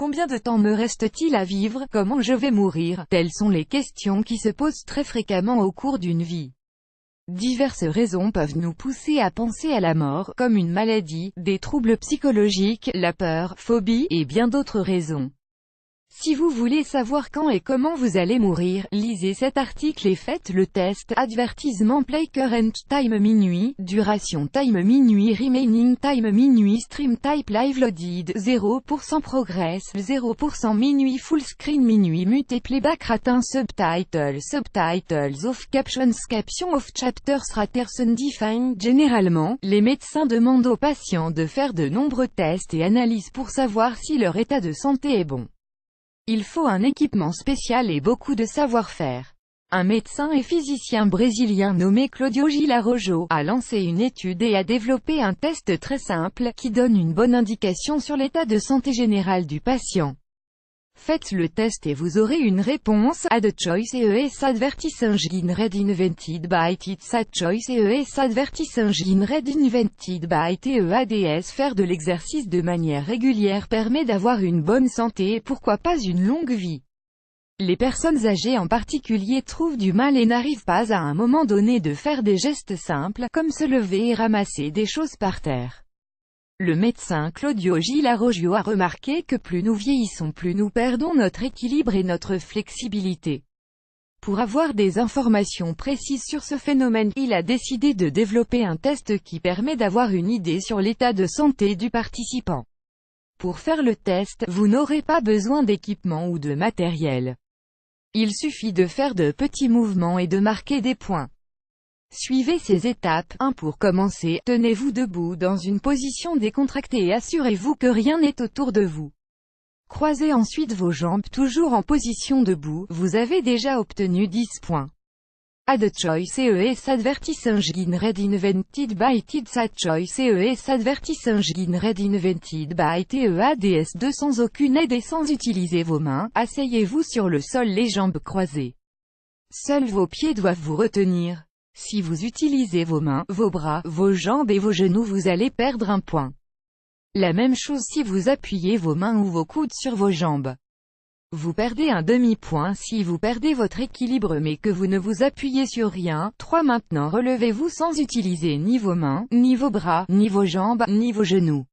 Combien de temps me reste-t-il à vivre? Comment je vais mourir? Telles sont les questions qui se posent très fréquemment au cours d'une vie. Diverses raisons peuvent nous pousser à penser à la mort, comme une maladie, des troubles psychologiques, la peur, phobie, et bien d'autres raisons. Si vous voulez savoir quand et comment vous allez mourir, lisez cet article et faites le test. Advertisement: play current time minuit, duration time minuit, remaining time minuit, stream type live loaded, 0% progress, 0% minuit, full screen minuit, mute playback ratin, subtitles off, captions off, chapters raters undefined. Généralement, les médecins demandent aux patients de faire de nombreux tests et analyses pour savoir si leur état de santé est bon. Il faut un équipement spécial et beaucoup de savoir-faire. Un médecin et physicien brésilien nommé Claudio Gil Araujo a lancé une étude et a développé un test très simple, qui donne une bonne indication sur l'état de santé général du patient. Faites le test et vous aurez une réponse. Add choice ES advertising read invented by TEADS. Add choice ES advertising read invented by TEADS. Faire de l'exercice de manière régulière permet d'avoir une bonne santé et pourquoi pas une longue vie. Les personnes âgées en particulier trouvent du mal et n'arrivent pas à un moment donné de faire des gestes simples, comme se lever et ramasser des choses par terre. Le médecin Claudio Gil Araujo a remarqué que plus nous vieillissons, plus nous perdons notre équilibre et notre flexibilité. Pour avoir des informations précises sur ce phénomène, il a décidé de développer un test qui permet d'avoir une idée sur l'état de santé du participant. Pour faire le test, vous n'aurez pas besoin d'équipement ou de matériel. Il suffit de faire de petits mouvements et de marquer des points. Suivez ces étapes. 1. Pour commencer, tenez-vous debout dans une position décontractée et assurez-vous que rien n'est autour de vous. Croisez ensuite vos jambes, toujours en position debout. Vous avez déjà obtenu 10 points. Add choice ES advertising read invented by TEADS. Add choice ES advertising read invented by TEADS. 2. Sans aucune aide et sans utiliser vos mains, asseyez-vous sur le sol les jambes croisées. Seuls vos pieds doivent vous retenir. Si vous utilisez vos mains, vos bras, vos jambes et vos genoux, vous allez perdre un point. La même chose si vous appuyez vos mains ou vos coudes sur vos jambes. Vous perdez un demi-point si vous perdez votre équilibre mais que vous ne vous appuyez sur rien. 3. Maintenant relevez-vous sans utiliser ni vos mains, ni vos bras, ni vos jambes, ni vos genoux.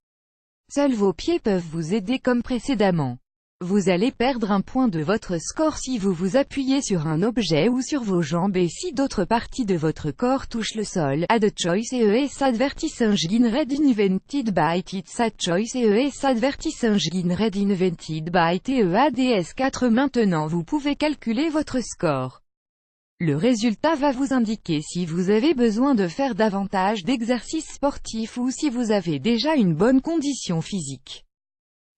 Seuls vos pieds peuvent vous aider comme précédemment. Vous allez perdre un point de votre score si vous vous appuyez sur un objet ou sur vos jambes et si d'autres parties de votre corps touchent le sol. Add choice ES advertising read invented by TEADS. Add choice ES advertising read invented by TEADS. 4. Maintenant vous pouvez calculer votre score. Le résultat va vous indiquer si vous avez besoin de faire davantage d'exercices sportifs ou si vous avez déjà une bonne condition physique.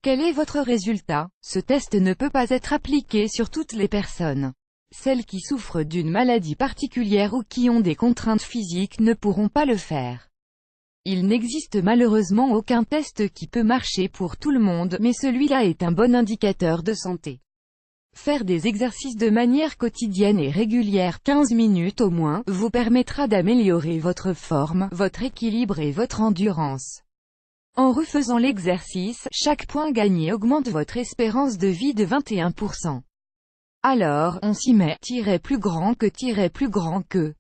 Quel est votre résultat? Ce test ne peut pas être appliqué sur toutes les personnes. Celles qui souffrent d'une maladie particulière ou qui ont des contraintes physiques ne pourront pas le faire. Il n'existe malheureusement aucun test qui peut marcher pour tout le monde, mais celui-là est un bon indicateur de santé. Faire des exercices de manière quotidienne et régulière, 15 minutes au moins, vous permettra d'améliorer votre forme, votre équilibre et votre endurance. En refaisant l'exercice, chaque point gagné augmente votre espérance de vie de 21%. Alors, on s'y met, plus grand que.